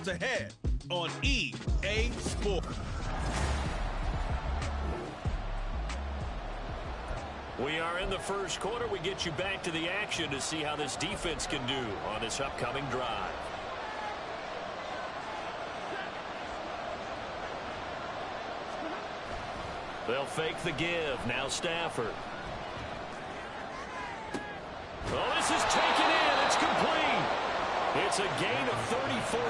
ahead on EA Sports. We are in the first quarter. We get you back to the action to see how this defense can do on this upcoming drive. They'll fake the give. Now Stafford. Oh, this is taken in. It's complete. It's a gain of 34.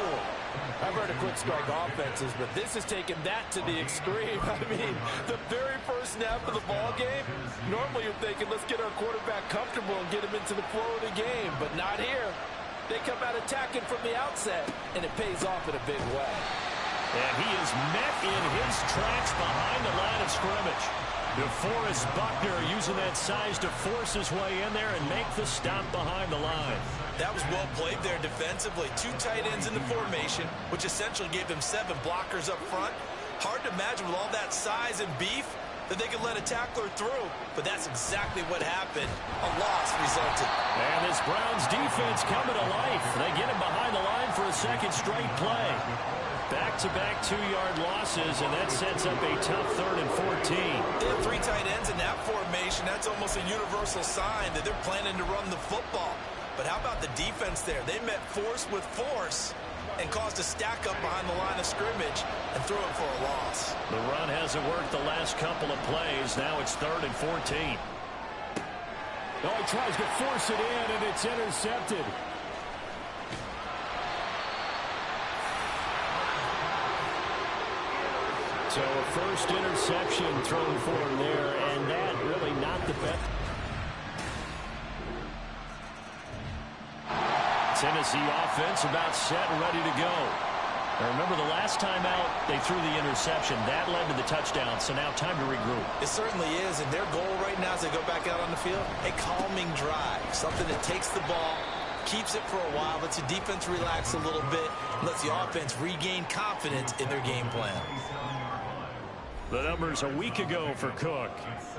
I've heard of quick strike offenses, but this has taken that to the extreme. I mean, the very first snap of the ball game, normally you're thinking, let's get our quarterback comfortable and get him into the flow of the game, but not here. They come out attacking from the outset, and it pays off in a big way. And he is met in his tracks behind the line of scrimmage. DeForest Buckner using that size to force his way in there and make the stop behind the line. That was well played there defensively. 2 tight ends in the formation, which essentially gave them 7 blockers up front. Hard to imagine with all that size and beef that they could let a tackler through, but that's exactly what happened. A loss resulted. And this Browns defense coming to life. They get him behind the line for a second straight play. Back-to-back 2-yard losses, and that sets up a tough 3rd and 14. They have 3 tight ends in that formation. That's almost a universal sign that they're planning to run the football. But how about the defense there? They met force with force and caused a stack up behind the line of scrimmage and threw it for a loss. The run hasn't worked the last couple of plays. Now it's 3rd and 14. Oh, he tries to force it in, and it's intercepted. So a first interception thrown for him there, and that really not the best. Tennessee offense about set and ready to go. Now remember, the last time out, they threw the interception. That led to the touchdown, so now time to regroup. It certainly is, and their goal right now as they go back out on the field, a calming drive, something that takes the ball, keeps it for a while, lets the defense relax a little bit, lets the offense regain confidence in their game plan. The numbers a week ago for Cook.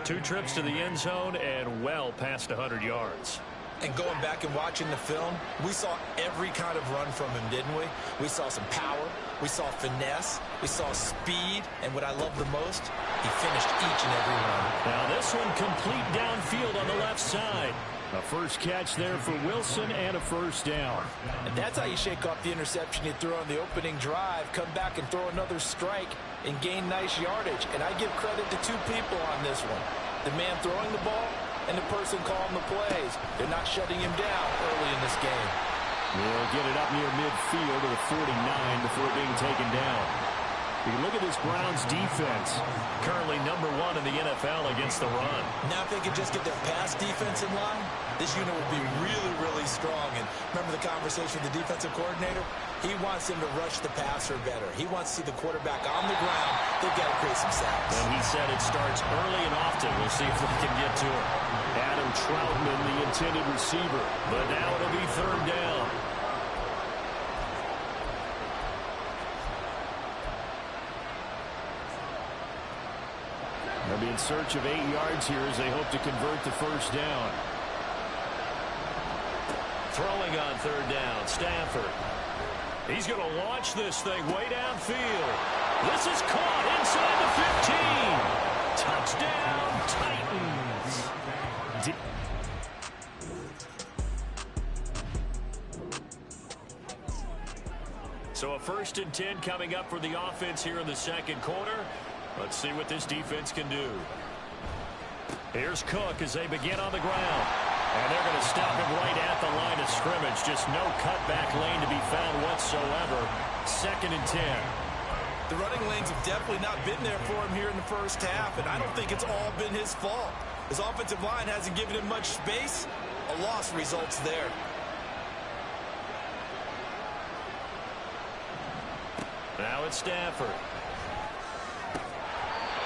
2 trips to the end zone and well past 100 yards. And going back and watching the film, we saw every kind of run from him, didn't we? We saw some power, we saw finesse, we saw speed, and what I love the most, he finished each and every run. Now this one complete downfield on the left side. A first catch there for Wilson and a first down. And that's how you shake off the interception you threw on the opening drive, come back and throw another strike and gain nice yardage. And I give credit to 2 people on this one. The man throwing the ball and the person calling the plays. They're not shutting him down early in this game. They'll get it up near midfield to the 49 before being taken down. You look at this Browns defense. Currently #1 in the NFL against the run. Now if they could just get their pass defense in line, this unit would be really, really strong. And remember the conversation with the defensive coordinator? He wants them to rush the passer better. He wants to see the quarterback on the ground. They've got to create some sacks. And he said it starts early and often. We'll see if they can get to it. Adam Troutman, the intended receiver. But now it'll be 3rd down. They'll be in search of 8 yards here as they hope to convert the first down. Throwing on 3rd down, Stafford. He's going to launch this thing way downfield. This is caught inside the 15. Touchdown, Titans. So a 1st and 10 coming up for the offense here in the second quarter. Let's see what this defense can do. Here's Cook as they begin on the ground. And they're going to stop him right at the line of scrimmage. Just no cutback lane to be found whatsoever. 2nd and 10. The running lanes have definitely not been there for him here in the first half, and I don't think it's all been his fault. His offensive line hasn't given him much space. A loss results there. Now it's Stafford.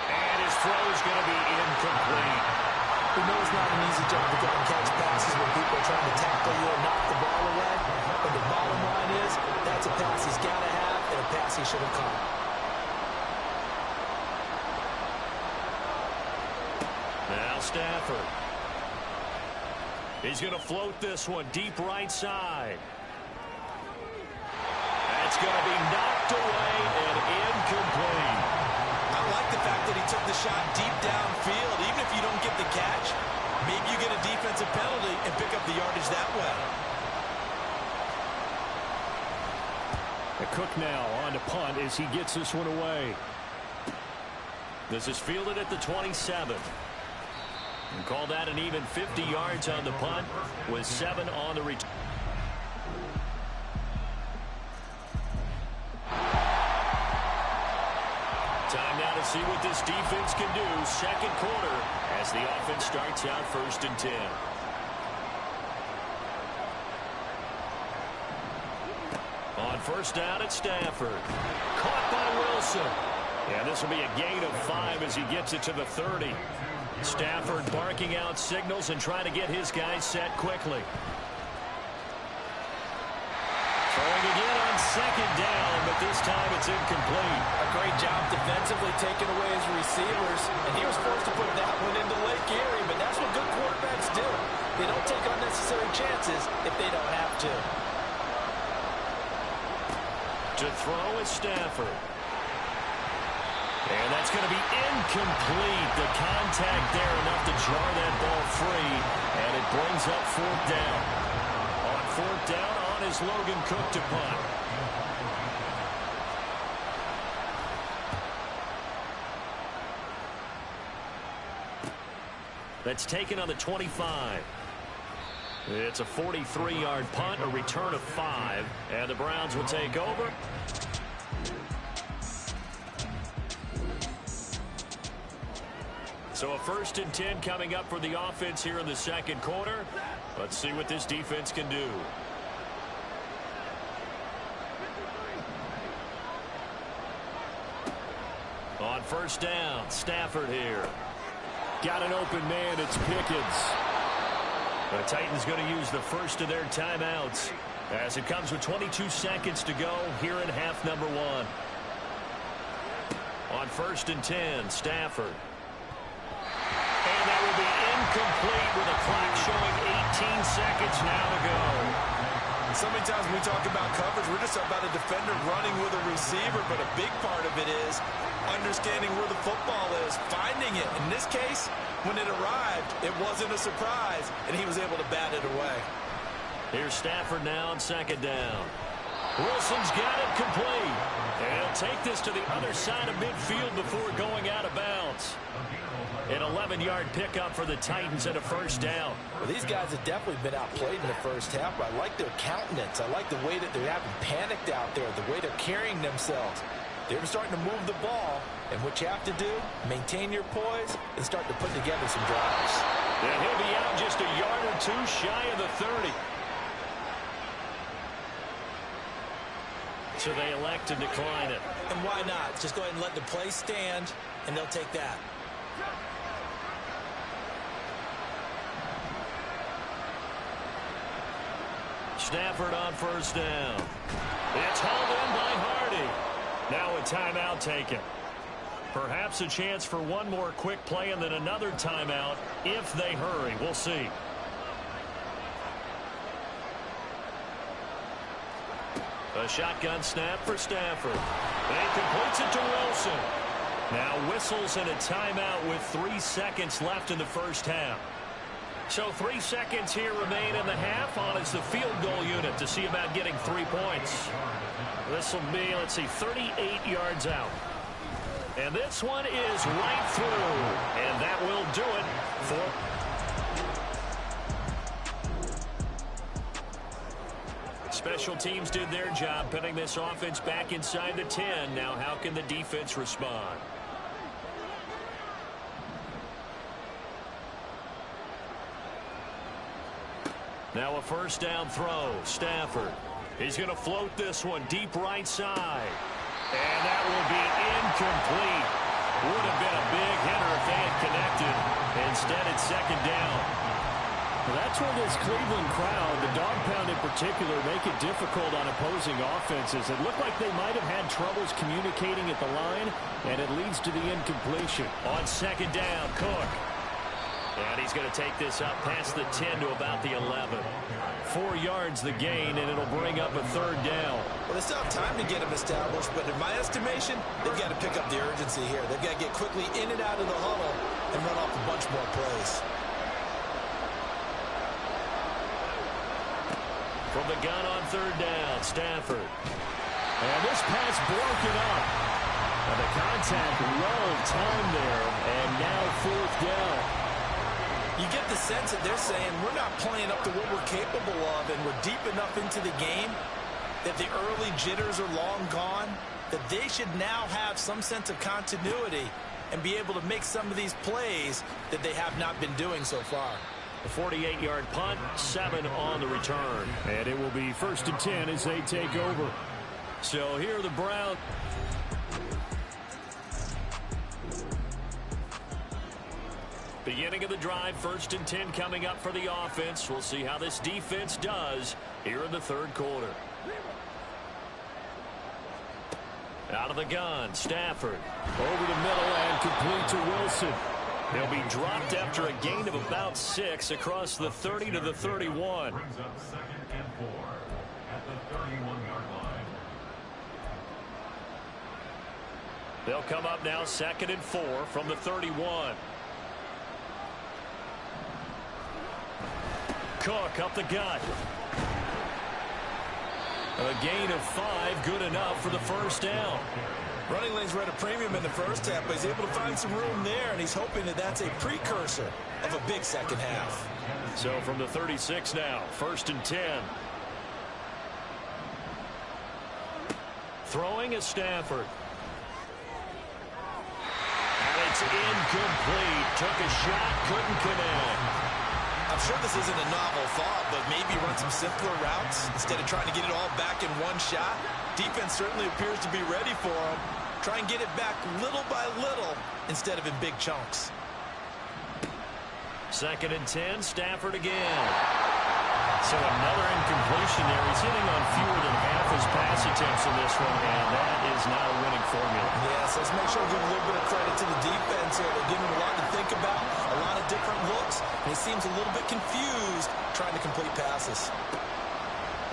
And his throw is going to be incomplete. We know it's not an easy job to go and catch passes when people are trying to tackle you and knock the ball away. But the bottom line is, that's a pass he's got to have and a pass he should have caught. Now Stafford. He's going to float this one deep right side. It's going to be knocked away and incomplete. I like the fact that he took the shot deep downfield. Even if you don't get the catch, maybe you get a defensive penalty and pick up the yardage that way. Cook now on to punt as he gets this one away. This is fielded at the 27. And call that an even 50 yards on the punt with 7 on the return. Time now to see what this defense can do. Second quarter as the offense starts out 1st and 10. On first down at Stafford. Caught by Wilson. Yeah, this will be a gain of 5 as he gets it to the 30. Stafford barking out signals and trying to get his guys set quickly. Throwing again on second down, but this time it's incomplete. A great job defensively taking away his receivers, and he was forced to put that one into Lake Erie, but that's what good quarterbacks do. They don't take unnecessary chances if they don't have to. To throw is Stafford. And that's going to be incomplete. The contact there enough to jar that ball free, and it brings up 4th down. On 4th down, on is Logan Cook to punt. That's taken on the 25. It's a 43-yard punt, a return of 5, and the Browns will take over. So a 1st and 10 coming up for the offense here in the second quarter. Let's see what this defense can do. On first down, Stafford here. Got an open man. It's Pickens. The Titans going to use the first of their timeouts as it comes with 22 seconds to go here in half number 1. On 1st and 10, Stafford. And that will be incomplete with a clock showing 18 seconds now to go. So many times when we talk about coverage, we're just about a defender running with a receiver, but a big part of it is understanding where the football is, finding it. In this case, when it arrived, it wasn't a surprise, and he was able to bat it away. Here's Stafford now on second down. Wilson's got it complete. And he'll take this to the other side of midfield before going out of bounds. An 11-yard pickup for the Titans and a first down. Well, these guys have definitely been outplayed in the first half, but I like their countenance. I like the way that they haven't panicked out there, the way they're carrying themselves. They're starting to move the ball, and what you have to do, maintain your poise and start to put together some drives. And he'll be out just a yard or 2 shy of the 30. So they elect to decline it. And why not? Just go ahead and let the play stand, and they'll take that. Stafford on first down. It's hauled in by Hardy. Now a timeout taken. Perhaps a chance for one more quick play and then another timeout if they hurry. We'll see. A shotgun snap for Stafford. And he completes it to Wilson. Now whistles and a timeout with 3 seconds left in the first half. So 3 seconds here remain in the half. On is the field goal unit to see about getting 3 points. This will be, let's see, 38 yards out. And this one is right through. And that will do it for... Special teams did their job putting this offense back inside the 10. Now how can the defense respond? Now a first down throw. Stafford. He's going to float this one deep right side. And that will be incomplete. Would have been a big hitter if they had connected. Instead, it's second down. Well, that's where this Cleveland crowd, the dog pound in particular, make it difficult on opposing offenses. It looked like they might have had troubles communicating at the line, and it leads to the incompletion. On second down, Cook. And he's going to take this up past the 10 to about the 11. 4 yards the gain, and it'll bring up a 3rd down. Well, they still have time to get him established, but in my estimation, they've got to pick up the urgency here. They've got to get quickly in and out of the huddle and run off a bunch more plays. From the gun on 3rd down, Stafford. And this pass broken up. And the contact well timed there, and now 4th down. You get the sense that they're saying we're not playing up to what we're capable of, and we're deep enough into the game that the early jitters are long gone, that they should now have some sense of continuity and be able to make some of these plays that they have not been doing so far. A 48-yard punt, 7 on the return. And it will be 1st and 10 as they take over. So here are the Browns. Beginning of the drive, 1st and 10 coming up for the offense. We'll see how this defense does here in the 3rd quarter. Out of the gun, Stafford. Over the middle and complete to Wilson. They'll be dropped after a gain of about 6 across the 30 to the 31. Brings up 2nd and 4 at the 31-yard line. They'll come up now 2nd and 4 from the 31. Cook up the gut. A gain of 5, good enough for the 1st down. Running lanes were at a premium in the first half, but he's able to find some room there, and he's hoping that that's a precursor of a big second half. So from the 36 now, 1st and 10. Throwing is Stafford. And it's incomplete. Took a shot, couldn't connect. I'm sure this isn't a novel thought, but maybe run some simpler routes instead of trying to get it all back in one shot. Defense certainly appears to be ready for him. Try and get it back little by little instead of in big chunks. 2nd and 10, Stafford again. So another incompletion there. He's hitting on fewer than half his pass attempts in this one, and that is not a winning formula. Yes, let's make sure we give a little bit of credit to the defense here. They're giving him a lot to think about, a lot of different looks, and he seems a little bit confused trying to complete passes.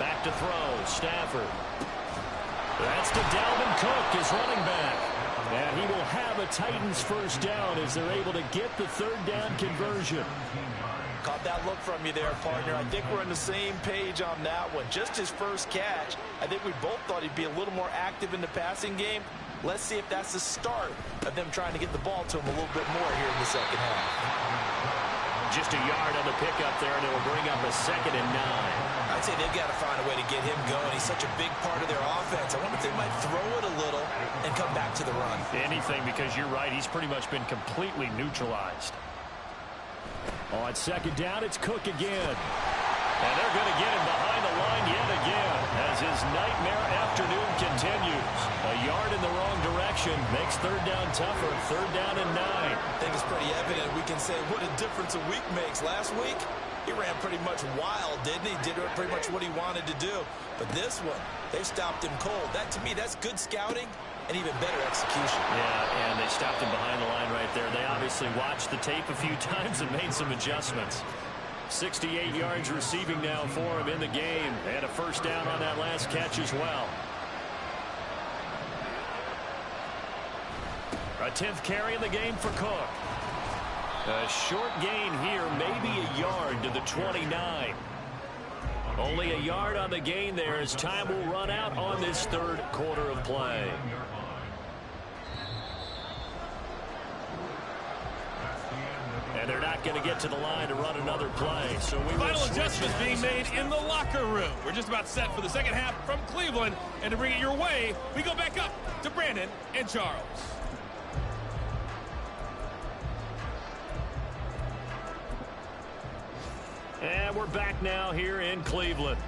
Back to throw, Stafford. That's to Dalvin Cook, his running back. And he will have a Titans 1st down as they're able to get the 3rd down conversion. Caught that look from you there, partner. I think we're on the same page on that one. Just his first catch. I think we both thought he'd be a little more active in the passing game. Let's see if that's the start of them trying to get the ball to him a little bit more here in the second half. Just a yard on the pickup there, and it will bring up a 2nd and 9. I'd say they've got to find a way to get him going. He's such a big part of their offense. I wonder if they might throw it a little and come back to the run. Anything, because you're right. He's pretty much been completely neutralized. On 2nd down, it's Cook again. And they're going to get him behind the line yet again as his nightmare afternoon continues. A yard in the wrong direction makes 3rd down tougher. 3rd down and 9. I think it's pretty evident. We can say what a difference a week makes. Last week, he ran pretty much wild, didn't he? Did pretty much what he wanted to do. But this one, they stopped him cold. That, to me, that's good scouting and even better execution. Yeah, and they stopped him behind the line right there. They obviously watched the tape a few times and made some adjustments. 68 yards receiving now for him in the game, and a 1st down on that last catch as well. A 10th carry in the game for Cook. A short gain here, maybe a yard to the 29. Only a yard on the gain there as time will run out on this 3rd quarter of play. And they're not going to get to the line to run another play. So we Final adjustments being made in the locker room. We're just about set for the second half from Cleveland. And to bring it your way, we go back up to Brandon and Charles. And we're back now here in Cleveland.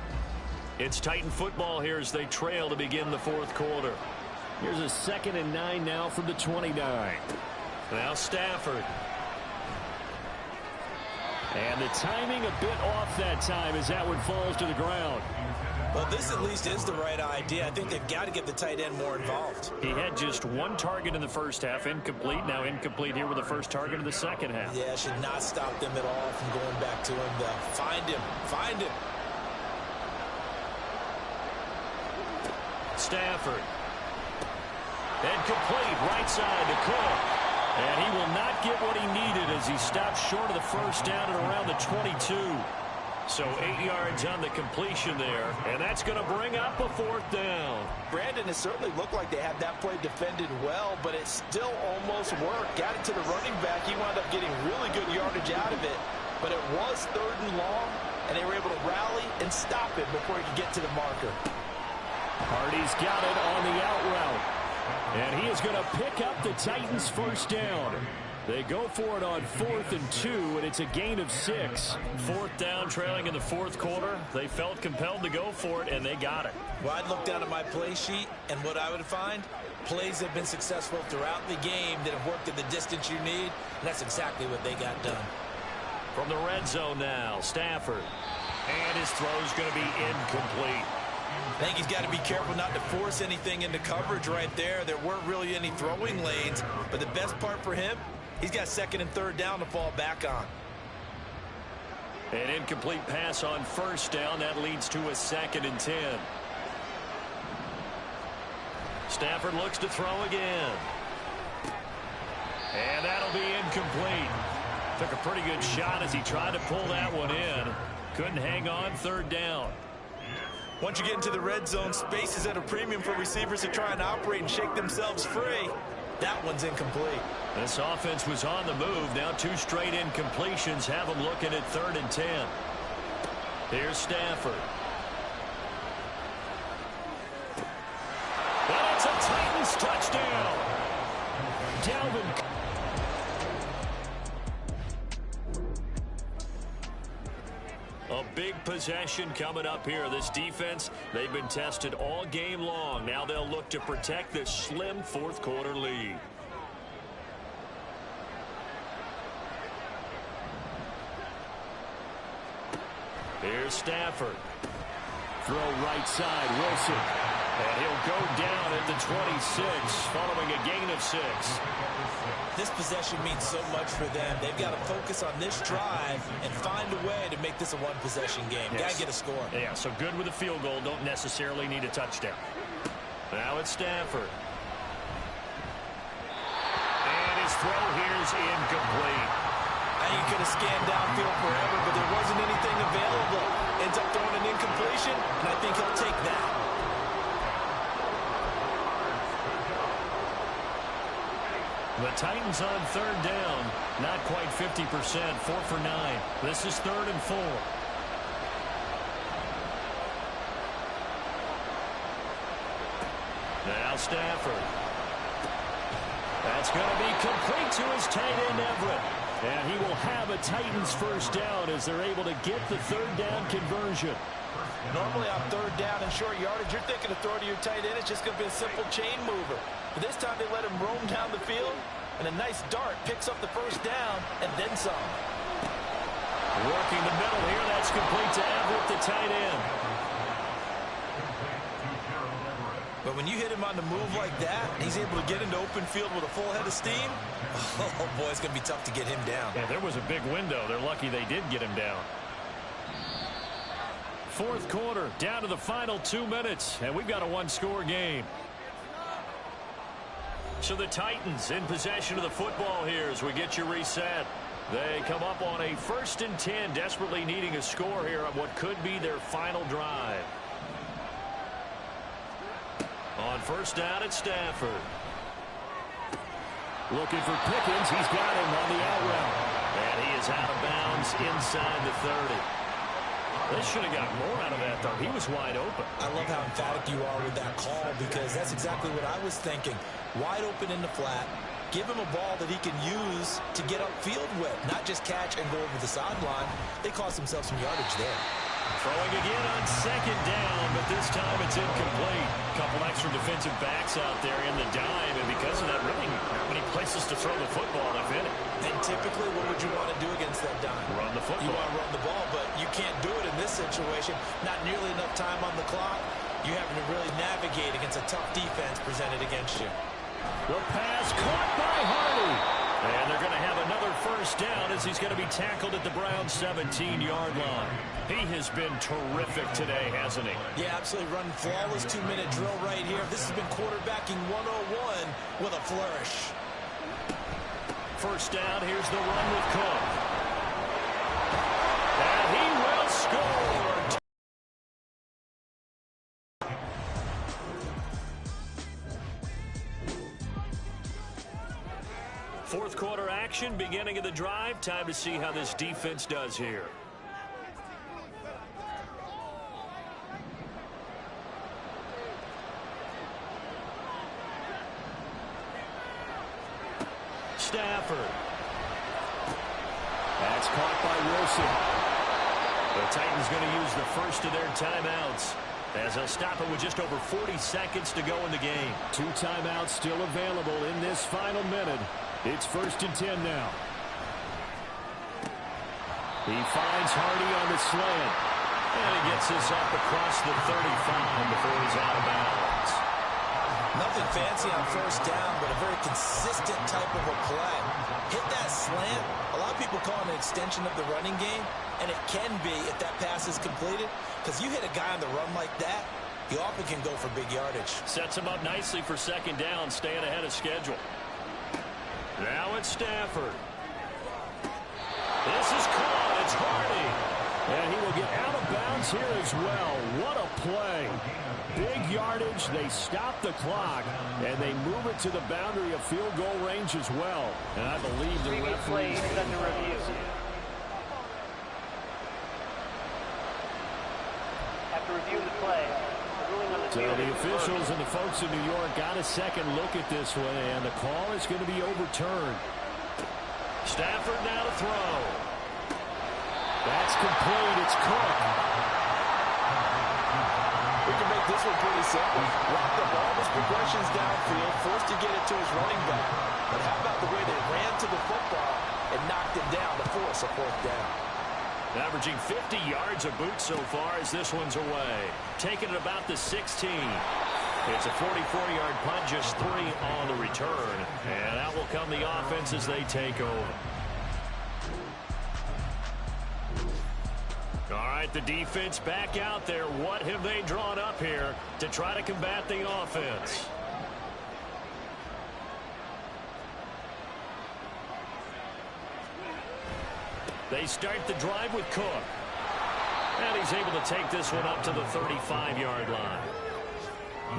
It's Titan football here as they trail to begin the 4th quarter. Here's a 2nd and 9 now from the 29. Now Stafford. And the timing a bit off that time as that one falls to the ground. Well, this at least is the right idea. I think they've got to get the tight end more involved. He had just one target in the first half, incomplete. Now incomplete here with the first target in the second half. Yeah, should not stop them at all from going back to him, though. Find him. Find him. Stafford. Incomplete, right side to Cook. And he will not get what he needed as he stopped short of the first down at around the 22. So 8 yards on the completion there, and that's going to bring up a fourth down. Brandon, it certainly looked like they had that play defended well, but it still almost worked. Got it to the running back. He wound up getting really good yardage out of it, but it was 3rd and long, and they were able to rally and stop it before he could get to the marker. Hardy's got it on the out route. And he is going to pick up the Titans' first down. They go for it on 4th and 2, and it's a gain of 6. Fourth down, trailing in the fourth quarter. They felt compelled to go for it, and they got it. Well, I'd look down at my play sheet, and what I would find, plays have been successful throughout the game that have worked at the distance you need, and that's exactly what they got done. From the red zone now, Stafford. And his throw's going to be incomplete. I think he's got to be careful not to force anything into coverage right there. There weren't really any throwing lanes, but the best part for him, he's got 2nd and 3rd down to fall back on. An incomplete pass on first down. That leads to a 2nd and 10. Stafford looks to throw again. And that'll be incomplete. Took a pretty good shot as he tried to pull that one in. Couldn't hang on, 3rd down. Once you get into the red zone, space is at a premium for receivers to try and operate and shake themselves free. That one's incomplete. This offense was on the move. Now 2 straight incompletions have them looking at 3rd and 10. Here's Stafford. And it's a Titans touchdown. Dalvin. A big possession coming up here. This defense, they've been tested all game long. Now they'll look to protect this slim fourth quarter lead. Here's Stafford. Throw right side, Wilson. And he'll go down at the 26 following a gain of 6. This possession means so much for them. They've got to focus on this drive and find a way to make this a one-possession game. Yes. Got to get a score. Yeah, so good with a field goal. Don't necessarily need a touchdown. Now it's Stafford. And his throw here is incomplete. I think he could have scanned downfield forever, but there wasn't anything available. Ends up throwing an incompletion, and I think he'll take that. The Titans on 3rd down. Not quite 50%. 4 for 9. This is 3rd and 4. Now Stafford. That's going to be complete to his tight end Everett. And he will have a Titans first down as they're able to get the 3rd down conversion. Normally on 3rd down and short yardage, you're thinking to throw to your tight end. It's just going to be a simple chain mover. But this time they let him roam down the field, and a nice dart picks up the first down and then some. Working the middle here. That's complete to Everett, the tight end. But when you hit him on the move like that, he's able to get into open field with a full head of steam. Oh, boy, it's going to be tough to get him down. Yeah, there was a big window. They're lucky they did get him down. Fourth quarter, down to the final 2 minutes, and we've got a one-score game. So the Titans in possession of the football here as we get you reset. They come up on a 1st and 10, desperately needing a score here on what could be their final drive. On 1st down at Stafford. Looking for Pickens. He's got him on the out route. And he is out of bounds inside the 30. They should have got more out of that, though. He was wide open. I love how emphatic you are with that call because that's exactly what I was thinking. Wide open in the flat. Give him a ball that he can use to get upfield with, not just catch and go over the sideline. They cost themselves some yardage there. Throwing again on second down, but this time it's incomplete. Couple extra defensive backs out there in the dime, and because of that, really not many places to throw the football, if any. And typically, what would you want to do against that dime? Run the football. You want to run the ball, but you can't do it in this situation. Not nearly enough time on the clock. You're having to really navigate against a tough defense presented against you. The pass caught by Hardy. And they're going to have another first down as he's going to be tackled at the Browns' 17-yard line. He has been terrific today, hasn't he? Yeah, absolutely. Running flawless 2-minute drill right here. This has been quarterbacking 101 with a flourish. First down, here's the run with Cook. And he will score. Fourth quarter action, beginning of the drive. Time to see how this defense does here. Stafford. That's caught by Wilson. The Titans going to use the first of their timeouts, as they'll stop it with just over 40 seconds to go in the game. 2 timeouts still available in this final minute. It's 1st and 10 now. He finds Hardy on the slant. And he gets this up across the 35 before he's out of bounds. Nothing fancy on first down, but a very consistent type of a play. Hit that slant. A lot of people call it an extension of the running game, and it can be if that pass is completed, because you hit a guy on the run like that, you often can go for big yardage. Sets him up nicely for second down, staying ahead of schedule. Now it's Stafford. This is caught. It's Hardy. And he will get out of bounds here as well. What a play. Big yardage. They stop the clock, and they move it to the boundary of field goal range as well. And I believe the referee is under review. After reviewing the play, so the officials and the folks in New York got a second look at this one, and the call is going to be overturned. Stafford now to throw. That's complete. It's Cook. We can make this one pretty simple. Locked up all his progressions downfield, forced to get it to his running back. But how about the way they ran to the football and knocked him down to force a 4th down? Averaging 50 yards a boot so far as this one's away. Taking it about the 16. It's a 44-yard punt, just 3 on the return. And out will come the offense as they take over. All right, the defense back out there. What have they drawn up here to try to combat the offense? They start the drive with Cook. And he's able to take this one up to the 35-yard line.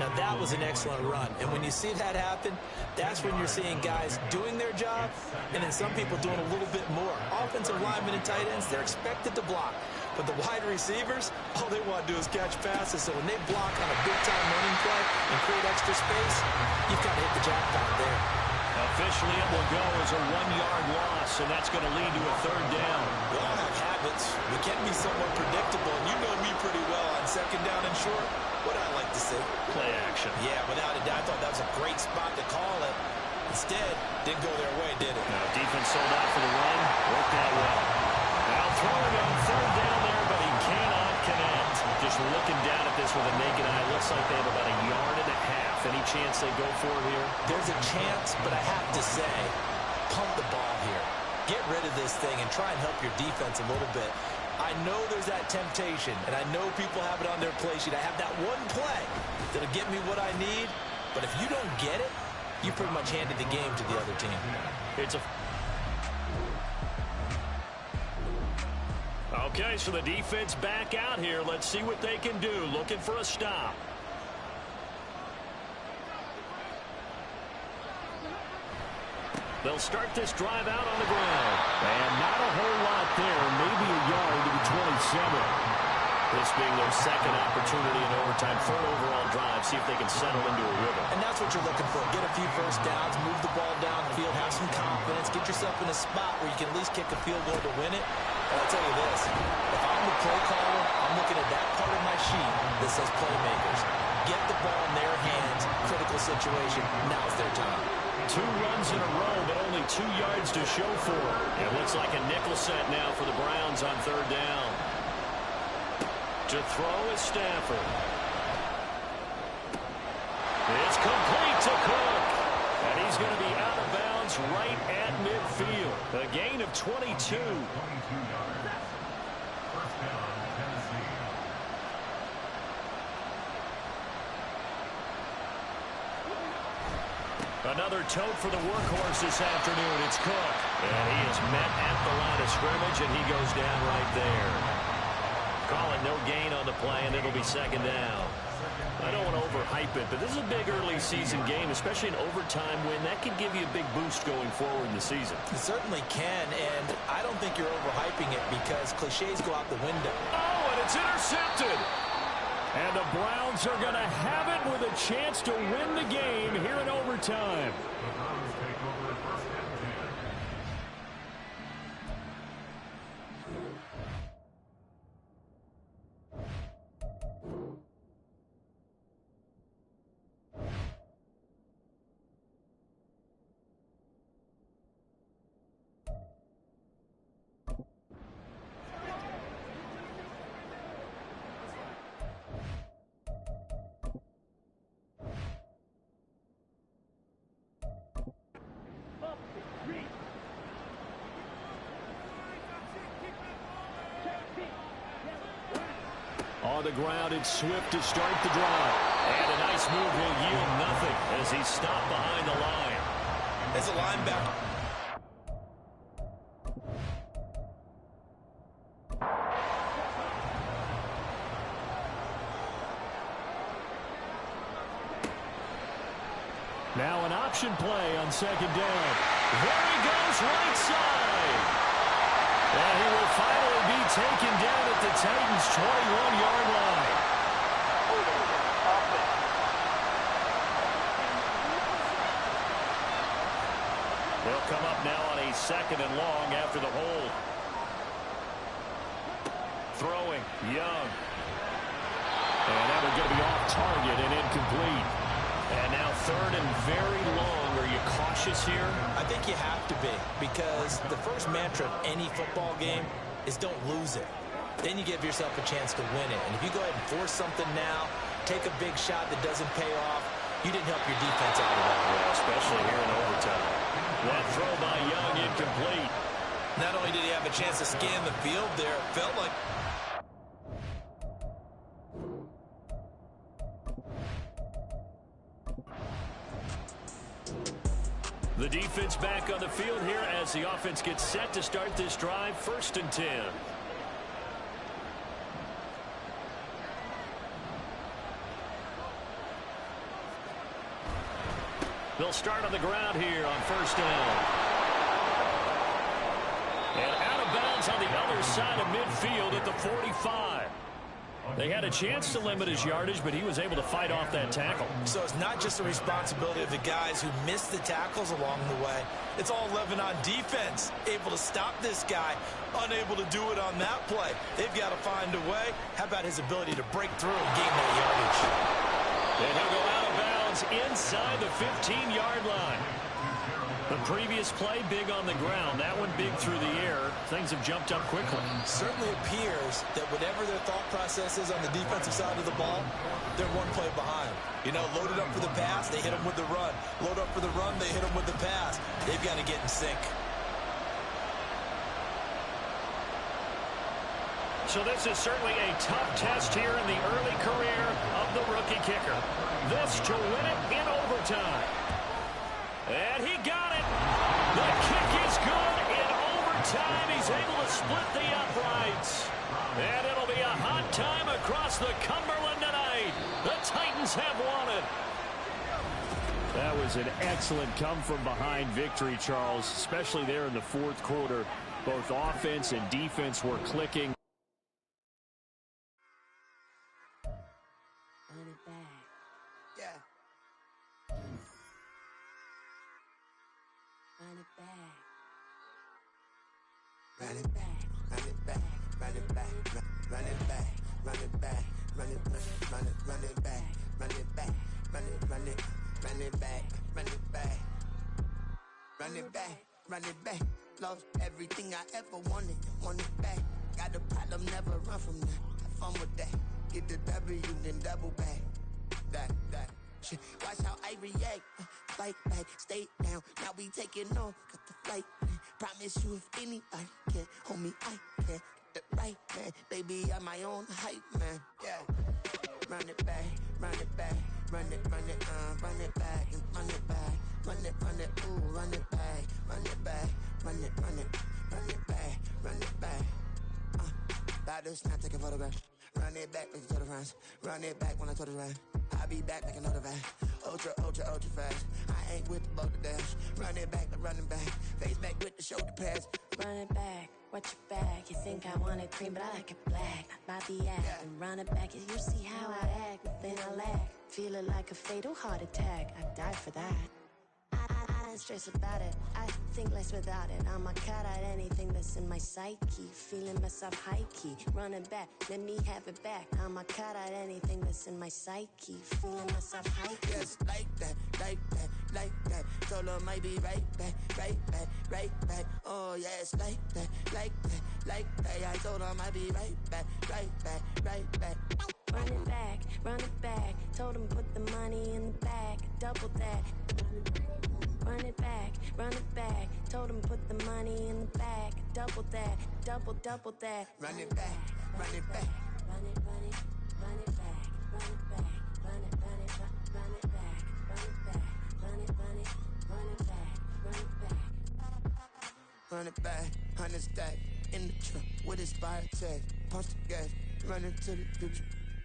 Now, that was an excellent run. And when you see that happen, that's when you're seeing guys doing their job and then some people doing a little bit more. Offensive linemen and tight ends, they're expected to block. But the wide receivers, all they want to do is catch passes. So when they block on a big-time running play and create extra space, you've got to hit the jackpot there. Officially, it will go as a 1-yard loss, and that's going to lead to a 3rd down. We all have habits. We can be somewhat predictable, and you know me pretty well on 2nd down and short. What I like to see? Play action. Yeah, without a doubt. I thought that was a great spot to call it. Instead, didn't go their way, did it? Now, defense sold out for the run. Worked out well. Now throwing on 3rd down there, but he cannot connect. Just looking down at this with a naked eye, looks like they have about 1.5 yards. Any chance they go for it here? There's a chance, but I have to say, pump the ball here. Get rid of this thing and try and help your defense a little bit. I know there's that temptation, and I know people have it on their play sheet. I have that one play that'll get me what I need, but if you don't get it, you pretty much handed the game to the other team. Okay, so the defense back out here. Let's see what they can do. Looking for a stop. They'll start this drive out on the ground. And not a whole lot there. Maybe a yard to the 27. This being their second opportunity in overtime, 3rd overall drive. See if they can settle into a rhythm. And that's what you're looking for. Get a few first downs, move the ball downfield, have some confidence, get yourself in a spot where you can at least kick a field goal to win it. And I'll tell you this, if I'm the play caller, I'm looking at that part of my sheet that says playmakers. Get the ball in their hands, critical situation. Now's their time. 2 runs in a row, but only 2 yards to show for it. It looks like a nickel set now for the Browns on 3rd down. To throw is Stafford. It's complete to Cook. And he's going to be out of bounds right at midfield. A gain of 22. Another tote for the workhorse this afternoon. It's Cook. And he is met at the line of scrimmage, and he goes down right there. Call it no gain on the play, and it'll be 2nd down. I don't want to overhype it, but this is a big early season game, especially an overtime win. That could give you a big boost going forward in the season. It certainly can, and I don't think you're overhyping it because cliches go out the window. Oh, and it's intercepted. And the Browns are going to have it with a chance to win the game here in overtime. On the ground, it's Swift to start the drive. And a nice move will yield nothing as he's stopped behind the line. As a linebacker. Now an option play on 2nd down. There he goes, right side. And he will finally be taken down at the Titans' 21-yard line. They'll come up now on a 2nd and long after the hold. Throwing, Young. And that was going to be off target and incomplete. And now 3rd and very long. Are you cautious here? I think you have to be because the first mantra of any football game is don't lose it. Then you give yourself a chance to win it. And if you go ahead and force something now, take a big shot that doesn't pay off, you didn't help your defense out of that. Yeah, especially here in overtime. That throw by Young incomplete. Not only did he have a chance to scan the field there, it felt like the defense back on the field here as the offense gets set to start this drive. 1st and 10. They'll start on the ground here on 1st down. And out of bounds on the other side of midfield at the 45. They had a chance to limit his yardage, but he was able to fight off that tackle. So it's not just the responsibility of the guys who missed the tackles along the way. It's all 11 on defense. Able to stop this guy, unable to do it on that play. They've got to find a way. How about his ability to break through and gain that yardage? And he'll go out of bounds inside the 15-yard line. The previous play, big on the ground. That one big through the air. Things have jumped up quickly. Certainly appears that whatever their thought process is on the defensive side of the ball, they're one play behind. You know, loaded up for the pass, they hit them with the run. Load up for the run, they hit them with the pass. They've got to get in sync. So this is certainly a tough test here in the early career of the rookie kicker. This to win it in overtime. And he got it. The kick is good in overtime. He's able to split the uprights. And it'll be a hot time across the Cumberland tonight. The Titans have won it. That was an excellent come-from-behind victory, Charles, especially there in the 4th quarter. Both offense and defense were clicking. Run it back, run it back, run it back, run it back, run it back, run it back, run it back, run it back, run it back, run it back, run it back, run it back. Lost everything I ever wanted it back. Got a problem, never run from that. Have fun with that. Get the W, then double back. That. Shit. Watch how I react. Fight back, stay down. Now we taking off. Got the flight plan. Promise you if anybody can, homie, I can. Get the right man. Baby, I'm my own hype man. Yeah. Run it back, run it back. Run it back, and run it back. Run it, ooh, run it back. Run it back, run it back, run it back. About to snap, take a photograph. Run it back, make it to the friends. Run it back when I told it right. I'll be back, make another back. Ultra fast. I ain't with the boat to dash. Run it back, running back. Face back with the shoulder pads. Run it back, watch your back. You think I want it cream, but I like it black. About the act, and run it back. You see how I act, then I lack. Feel it like a fatal heart attack. I'd die for that. I don't stress about it. I think less without it. I'ma cut out anything that's in my psyche. Feeling myself high key. Running back, let me have it back. I'ma cut out anything that's in my psyche. Feeling myself high key. Yes, like that. Told her might be right back. Oh, yes, like that. I told her might be right back. Run it back. Told him put the money in the bag. Double that. Run it back. Told him put the money in the bag. Double that. Double that. Run it back. Run it back. Run it back. Run it back. Run it back. Run it back. Run it back. Run it back. Run it back. 100 stack in the truck with his fire tag. Punch the gas. Running to the future.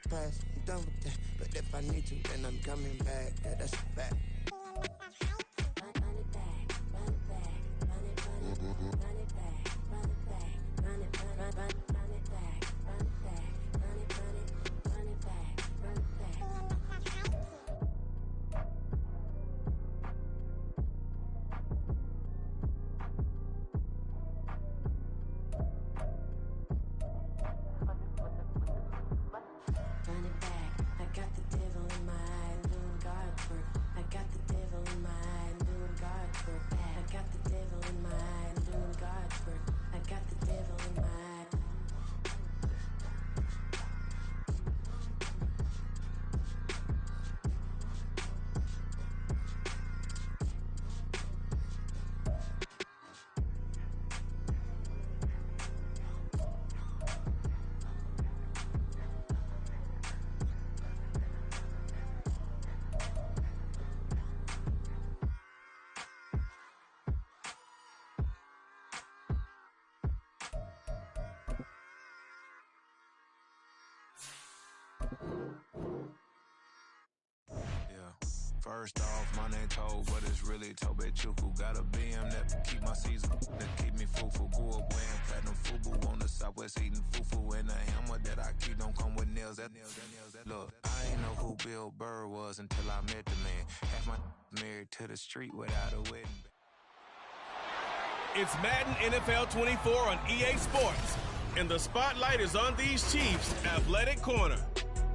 Past. I'm done with that. But if I need to, then I'm coming back. Yeah, that's a fact. First off, my name Toe, but it's really Tobe Chuku. Got a BM that keep my season, that keep me fufu. Grew up wearing platinum fubu on the southwest eating fufu. And the hammer that I keep don't come with nails. Look, I ain't know who Bill Burr was until I met the man. Half my married to the street without a wedding. It's Madden NFL 24 on EA Sports. And the spotlight is on these Chiefs' athletic corner,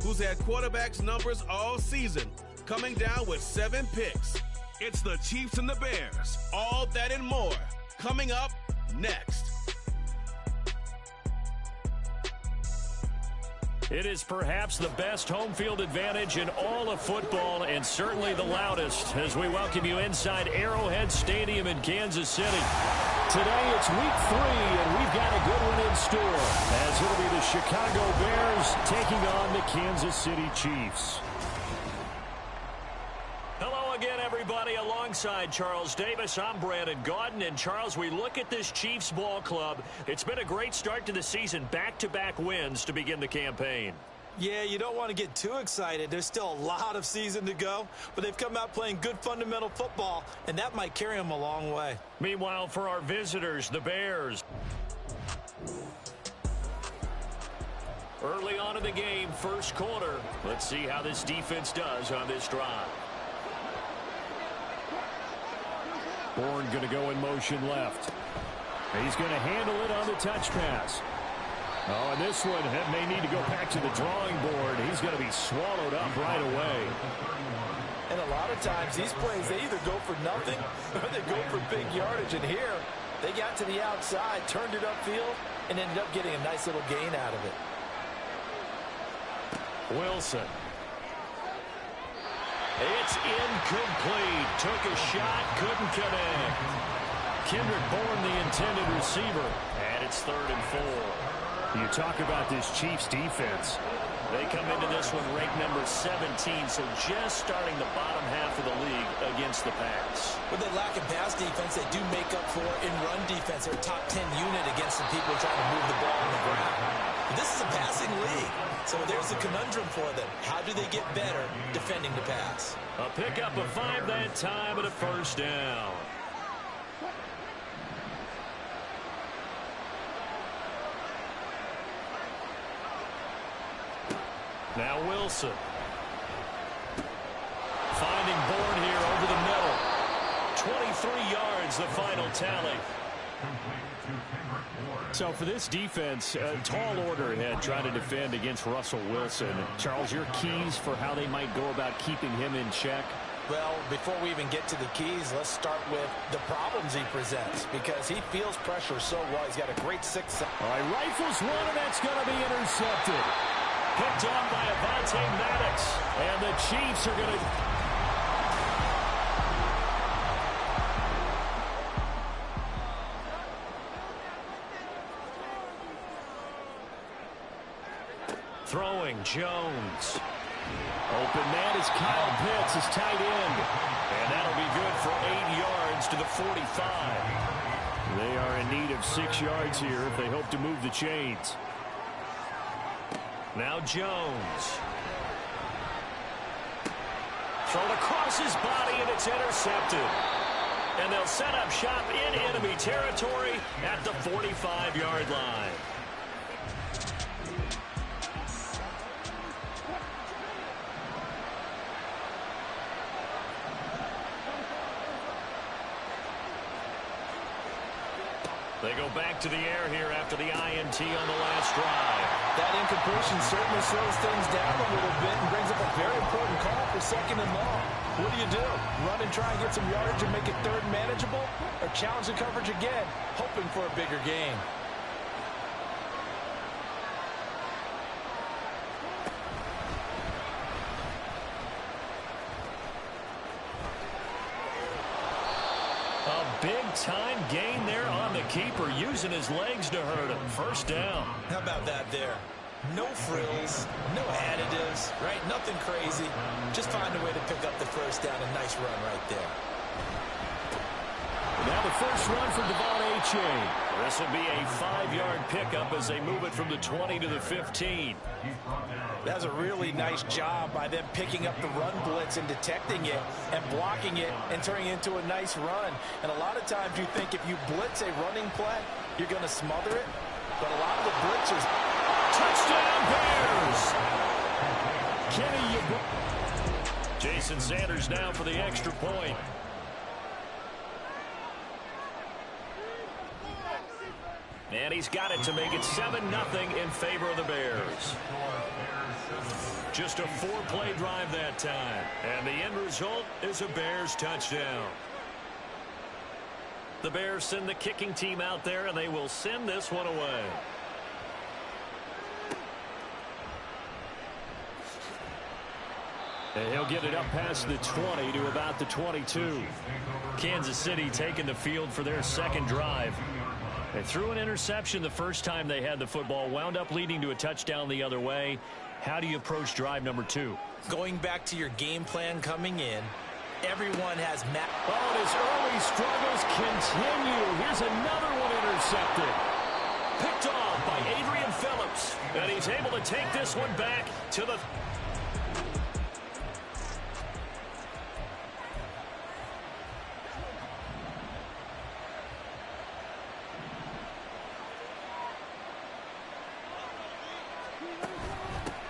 who's had quarterbacks numbers all season, coming down with 7 picks. It's the Chiefs and the Bears. All that and more coming up next. It is perhaps the best home field advantage in all of football, and certainly the loudest, as we welcome you inside Arrowhead Stadium in Kansas City. Today it's week 3, and we've got a good one in store, as it'll be the Chicago Bears taking on the Kansas City Chiefs. Hello again, everybody. Alongside Charles Davis, I'm Brandon Gaudin. And Charles, we look at this Chiefs ball club. It's been a great start to the season, back-to-back wins to begin the campaign. Yeah, you don't want to get too excited. There's still a lot of season to go, but they've come out playing good fundamental football, and that might carry them a long way. Meanwhile, for our visitors, the Bears. Early on in the game, first quarter. Let's see how this defense does on this drive. Bourne going to go in motion left. He's going to handle it on the touch pass. Oh, and this one may need to go back to the drawing board. He's going to be swallowed up right away. And a lot of times, these plays, they either go for nothing or they go for big yardage. And here, they got to the outside, turned it upfield, and ended up getting a nice little gain out of it. Wilson. It's incomplete. Took a shot, couldn't connect. Kendrick Bourne, the intended receiver. And it's 3rd and 4. You talk about this Chiefs defense. They come into this one ranked number 17, so just starting the bottom half of the league against the pass. With the lack of pass defense, they do make up for in run defense. They're a top 10 unit against the people trying to move the ball on the ground. But this is a passing league, so there's a conundrum for them. How do they get better defending the pass? A pickup of 5 that time and a 1st down. Now Wilson. Finding Bourne here over the middle. 23 yards, the final tally. So for this defense, a tall order ahead trying to defend against Russell Wilson. Charles, your keys for how they might go about keeping him in check? Well, before we even get to the keys, let's start with the problems he presents, because he feels pressure so well. He's got a great 6. All right, rifles one, and that's going to be intercepted. Picked off by Avonte Maddox. And the Chiefs are going to... Throwing Jones. Open man is Kyle Pitts, his tight end. And that'll be good for 8 yards to the 45. They are in need of 6 yards here if they hope to move the chains. Now Jones. Thrown across his body, and it's intercepted. And they'll set up shop in enemy territory at the 45-yard line. They go back to the air here after the INT on the last drive. That incompletion certainly slows things down a little bit and brings up a very important call for 2nd and long. What do? Run and try and get some yardage and make it 3rd manageable? Or challenge the coverage again, hoping for a bigger gain? Big-time gain there on the keeper, using his legs to hurt him. 1st down. How about that there? No frills, no additives, right? Nothing crazy. Just find a way to pick up the 1st down. A nice run right there. Now the first run for Devon Achane. This will be a 5-yard pickup as they move it from the 20 to the 15. That's a really nice job by them picking up the run blitz and detecting it and blocking it and turning it into a nice run. And a lot of times you think if you blitz a running play, you're going to smother it. But a lot of the blitzers... Touchdown Bears! Kenny, Jason Sanders now for the extra point. And he's got it to make it 7-0 in favor of the Bears. Just a 4-play drive that time. And the end result is a Bears touchdown. The Bears send the kicking team out there, and they will send this one away. And he'll get it up past the 20 to about the 22. Kansas City taking the field for their 2nd drive. They threw an interception the first time they had the football, wound up leading to a touchdown the other way. How do you approach drive number 2? Going back to your game plan coming in, everyone has... Oh, and his early struggles continue. Here's another one intercepted. Picked off by Adrian Phillips. And he's able to take this one back to the...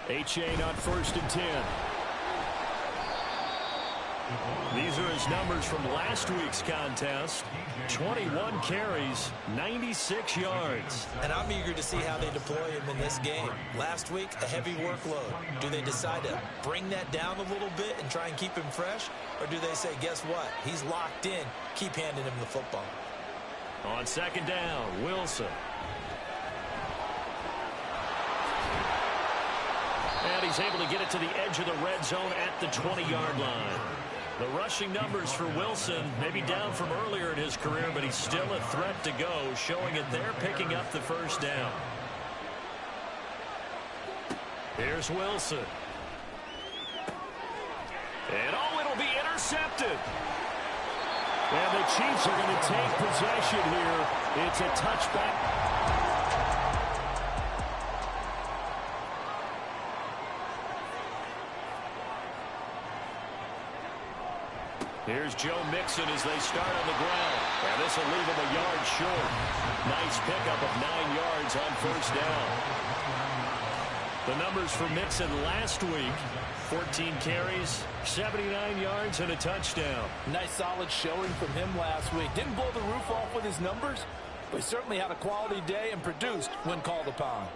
Achane on 1st and 10. These are his numbers from last week's contest. 21 carries, 96 yards. And I'm eager to see how they deploy him in this game. Last week, a heavy workload. Do they decide to bring that down a little bit and try and keep him fresh? Or do they say, guess what? He's locked in. Keep handing him the football. On second down, Wilson. And he's able to get it to the edge of the red zone at the 20-yard line. The rushing numbers for Wilson may be down from earlier in his career, but he's still a threat to go, showing it they're picking up the first down. Here's Wilson. And it'll be intercepted. And the Chiefs are going to take possession here. It's a touchback. Here's Joe Mixon as they start on the ground. And this will leave him a yard short. Nice pickup of 9 yards on first down. The numbers for Mixon last week: 14 carries, 79 yards, and a touchdown. Nice solid showing from him last week. Didn't blow the roof off with his numbers, but he certainly had a quality day and produced when called upon.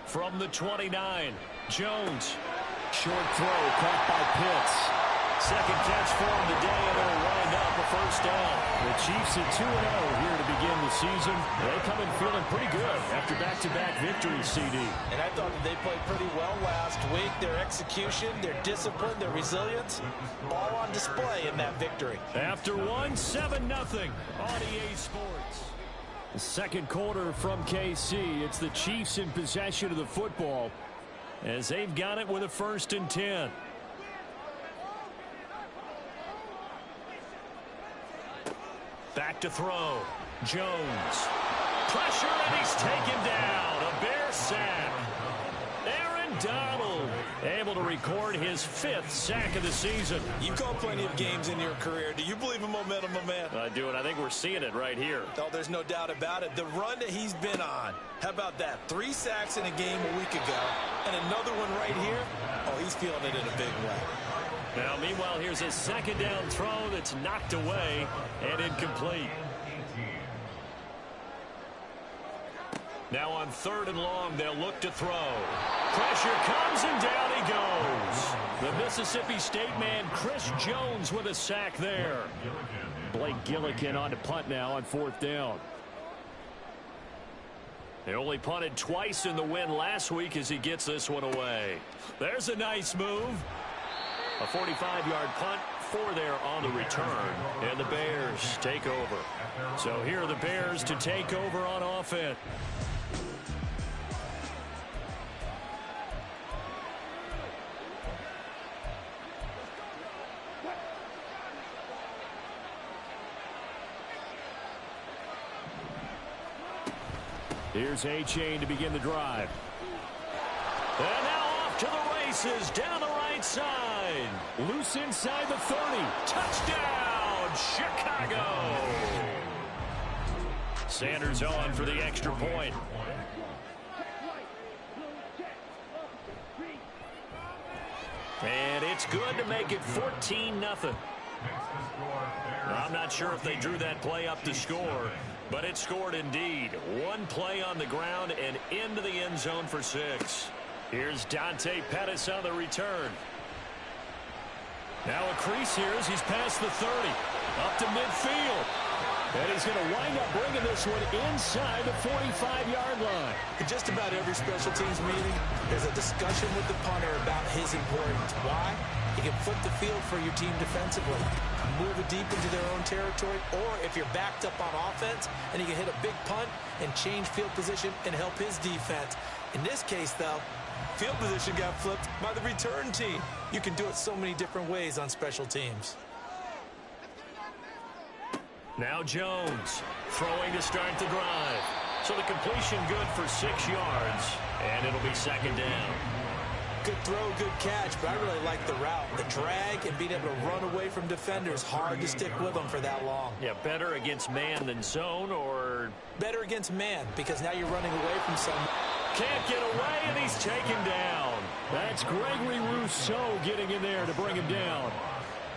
From the 29, Jones. Short throw caught by Pitts. Second catch for him today, and it'll wind up a first down. The Chiefs at 2-0 here to begin the season. They come in feeling pretty good after back-to-back victories, CD. And I thought that they played pretty well last week. Their execution, their discipline, their resilience, all on display in that victory. After one, 7-0 on EA Sports. The second quarter from KC. It's the Chiefs in possession of the football as they've got it with a 1st and 10. Back to throw. Jones. Pressure, and he's taken down. A Bear sack. Aaron Donald able to record his 5th sack of the season. You've called plenty of games in your career. Do you believe in momentum, my man? I do, and I think we're seeing it right here. Oh, there's no doubt about it. The run that he's been on. How about that? 3 sacks in a game a week ago, and another one right here. Oh, he's feeling it in a big way. Now, meanwhile, here's a second down throw that's knocked away and incomplete. Now on 3rd and long, they'll look to throw. Pressure comes, and down he goes. The Mississippi State man, Chris Jones, with a sack there. Blake Gillikin on to punt now on 4th down. They only punted twice in the win last week as he gets this one away. There's a nice move. A 45-yard punt for there on the return. And the Bears take over. So here are the Bears to take over on offense. Here's A-Chain to begin the drive. And now off to the races down the right side. Loose inside the 30. Touchdown, Chicago. Sanders on for the extra point. And it's good to make it 14-0. I'm not sure if they drew that play up to score, but it scored indeed. One play on the ground and into the end zone for 6. Here's Dante Pettis on the return. Now a crease here as he's past the 30. Up to midfield. And he's going to wind up bringing this one inside the 45-yard line. In just about every special teams meeting, there's a discussion with the punter about his importance. Why? He can flip the field for your team defensively, move it deep into their own territory, or if you're backed up on offense, and he can hit a big punt and change field position and help his defense. In this case, though, field position got flipped by the return team. You can do it so many different ways on special teams. Now Jones throwing to start the drive. So the completion good for 6 yards, and it'll be second down. Good throw, good catch, but I really like the route. The drag and being able to run away from defenders, hard to stick with them for that long. Yeah, better against man than zone, or? Better against man, because now you're running away from someone. Can't get away, and he's taken down. That's Gregory Rousseau getting in there to bring him down.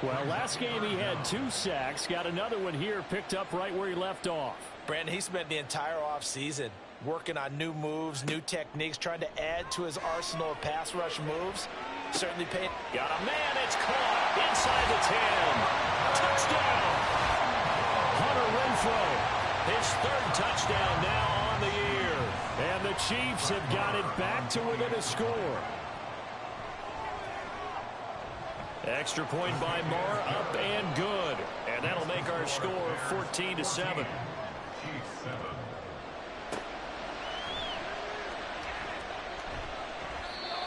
Well, last game he had 2 sacks. Got another one here, picked up right where he left off. Brandon, he spent the entire offseason working on new moves, new techniques, trying to add to his arsenal of pass rush moves. Certainly paid. Got a man, it's caught inside the 10. Touchdown! Hunter Renfrow, his 3rd touchdown now on the year. And the Chiefs have got it back to within a score. Extra point by Moore, up and good. And that'll make our score 14-7.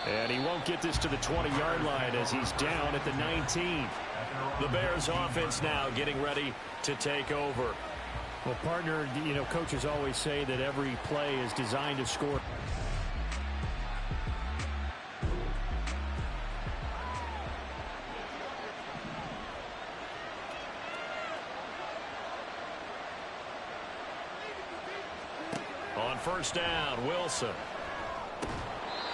And he won't get this to the 20-yard line as he's down at the 19. The Bears offense now getting ready to take over. Well, partner, you know, coaches always say that every play is designed to score. On first down, Wilson.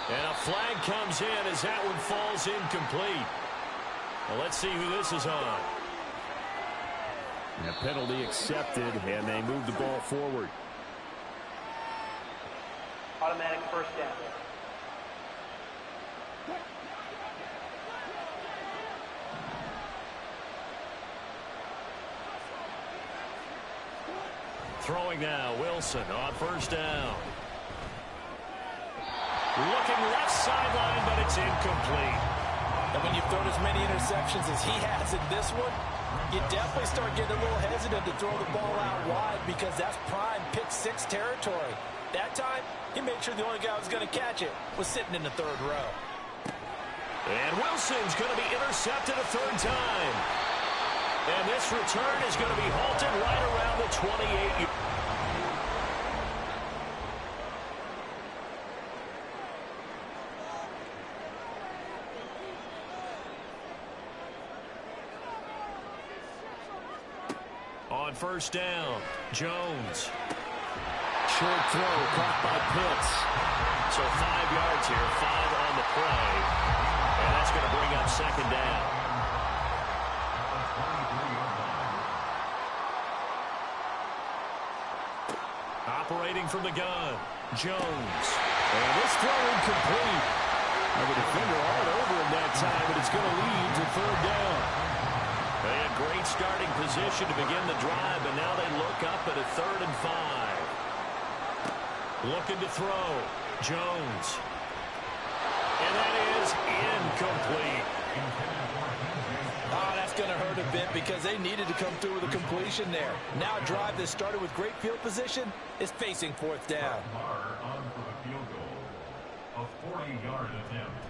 And a flag comes in as that one falls incomplete. Well, let's see who this is on. And a penalty accepted, and they move the ball forward. Automatic first down. Throwing now, Wilson on first down. Looking left sideline, but it's incomplete. And when you throw as many interceptions as he has in this one, you definitely start getting a little hesitant to throw the ball out wide because that's prime pick 6 territory. That time, he made sure the only guy who was going to catch it was sitting in the 3rd row. And Wilson's going to be intercepted a 3rd time. And this return is going to be halted right around the 28. On first down, Jones. Short throw caught by Pitts. So 5 yards here, 5 on the play. And that's going to bring up second down. Operating from the gun, Jones. And this throw incomplete. The defender all over him that time, but it's going to lead to 3rd down. They had great starting position to begin the drive, but now they look up at a 3rd and 5. Looking to throw, Jones. And that is incomplete. Oh, that's going to hurt a bit because they needed to come through with a completion there. Now a drive that started with great field position is facing 4th down. On for the field goal. A 40-yard attempt.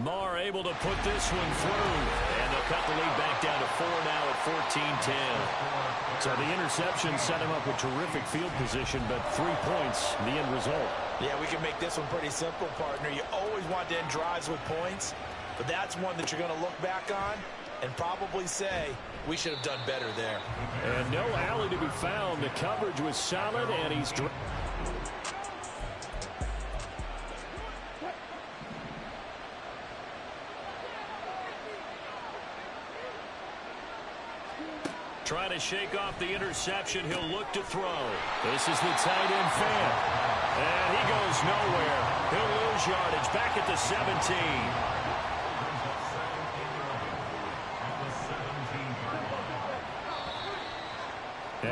Marr able to put this one through. And they'll cut the lead back down to 4 now at 14-10. So the interception set him up with terrific field position, but 3 points, the end result. Yeah, we can make this one pretty simple, partner. You always want to end drives with points, but that's one that you're going to look back on and probably say, we should have done better there. And no alley to be found. The coverage was solid, and he's... Trying to shake off the interception. He'll look to throw. This is the tight end fan. And he goes nowhere. He'll lose yardage back at the 17.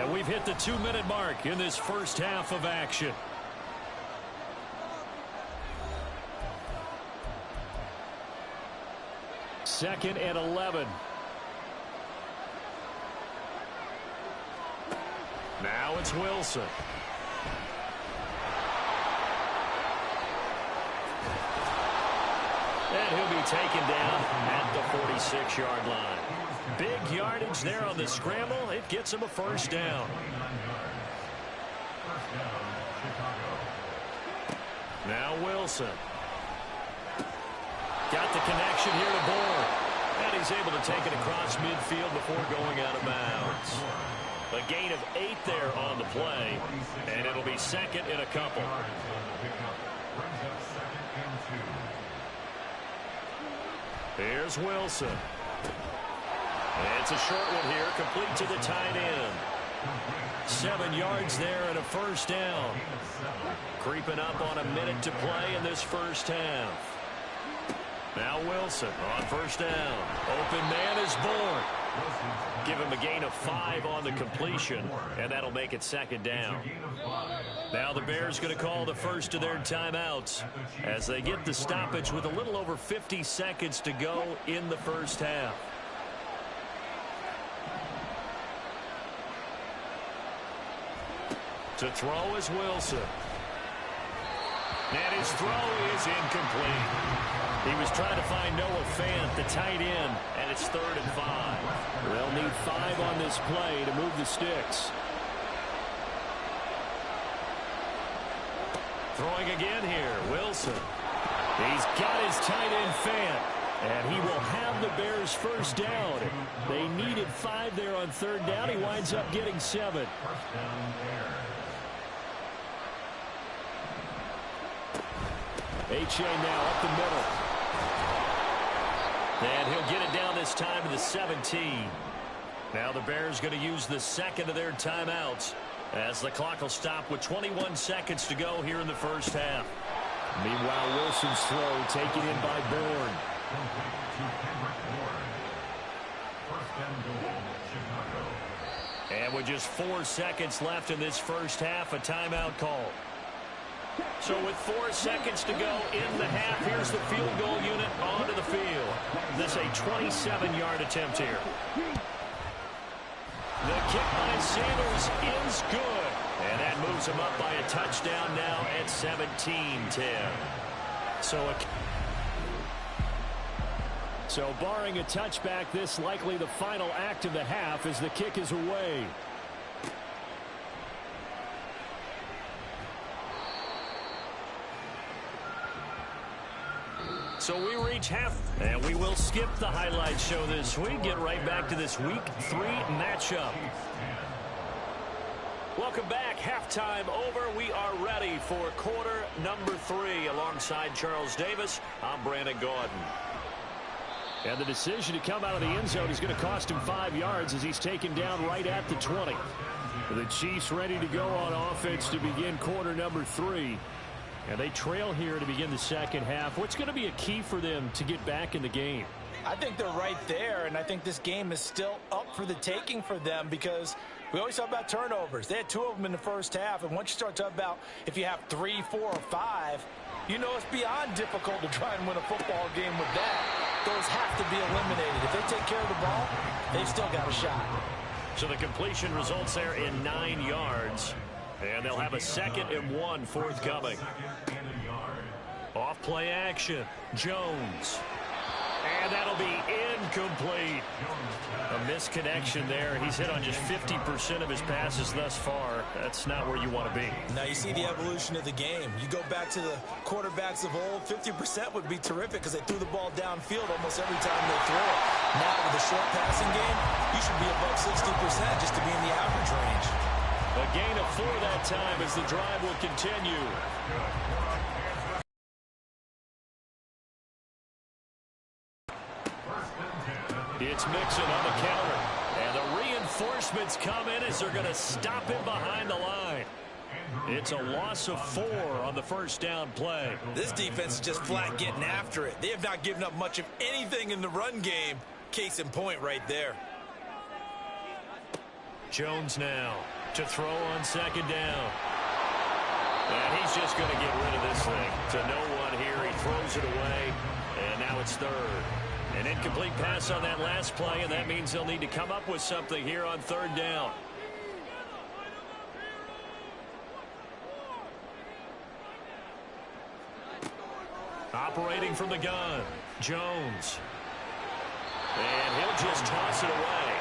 And we've hit the 2-minute mark in this first half of action. Second and 11. Now it's Wilson. And he'll be taken down at the 46-yard line. Big yardage there on the scramble. It gets him a first down. Now Wilson. Got the connection here to Bourne. And he's able to take it across midfield before going out of bounds. A gain of 8 there on the play, and it'll be second in a couple. Here's Wilson. It's a short one here, complete to the tight end. 7 yards there and a first down. Creeping up on a minute to play in this first half. Now Wilson on first down. Open man is born. Give him a gain of 5 on the completion, and that'll make it second down. Now the Bears going to call the first of their timeouts as they get the stoppage with a little over 50 seconds to go in the first half. To throw is Wilson. And his throw is incomplete. He was trying to find Noah Fant, the tight end, and it's 3rd and 5. They'll need 5 on this play to move the sticks. Throwing again here, Wilson. He's got his tight end Fant, and he will have the Bears first down. They needed 5 there on 3rd down. He winds up getting 7. H.A. now up the middle. And he'll get it down this time to the 17. Now the Bears going to use the second of their timeouts as the clock will stop with 21 seconds to go here in the first half. Meanwhile, Wilson's throw taken in by Bourne. And with just 4 seconds left in this first half, a timeout call. So with 4 seconds to go in the half, here's the field goal unit onto the field. This a 27-yard attempt here. The kick by Sanders is good. And that moves him up by a touchdown now at 17-10. So barring a touchback, this likely the final act of the half as the kick is away. So we reach half, and we will skip the highlight show this week. Get right back to this Week 3 matchup. Welcome back. Halftime over. We are ready for quarter number 3. Alongside Charles Davis, I'm Brandon Gordon. And the decision to come out of the end zone is going to cost him 5 yards as he's taken down right at the 20. The Chiefs ready to go on offense to begin quarter number 3. And they trail here to begin the second half. What's going to be a key for them to get back in the game? I think they're right there, and I think this game is still up for the taking for them because we always talk about turnovers. They had 2 of them in the first half, and once you start talking about if you have 3, 4, or 5, you know it's beyond difficult to try and win a football game with that. Those have to be eliminated. If they take care of the ball, they've still got a shot. So the completion results there in 9 yards. And they'll have a 2nd and 1 forthcoming. Off play action. Jones. And that'll be incomplete. A misconnection there. He's hit on just 50% of his passes thus far. That's not where you want to be. Now you see the evolution of the game. You go back to the quarterbacks of old, 50% would be terrific because they threw the ball downfield almost every time they threw it. Now with the short passing game, you should be above 60% just to be in the average range. A gain of 4 that time as the drive will continue. It's Mixon on the counter. And the reinforcements come in as they're going to stop him behind the line. It's a loss of 4 on the first down play. This defense is just flat getting after it. They have not given up much of anything in the run game. Case in point right there. Jones now to throw on 2nd down. And he's just going to get rid of this thing to no one here. He throws it away, and now it's 3rd. An incomplete pass on that last play, and that means they'll need to come up with something here on 3rd down. Operating from the gun, Jones. And he'll just toss it away.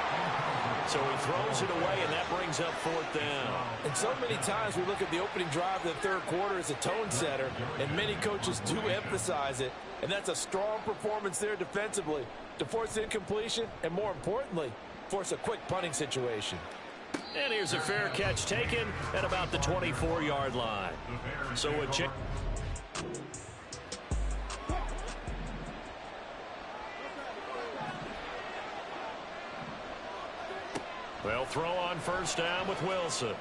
So he throws it away, and that brings up 4th down. And so many times we look at the opening drive of the 3rd quarter as a tone setter, and many coaches do emphasize it. And that's a strong performance there defensively to force incompletion and, more importantly, force a quick punting situation. And here's a fair catch taken at about the 24-yard line. So a check. They'll throw on first down with Wilson.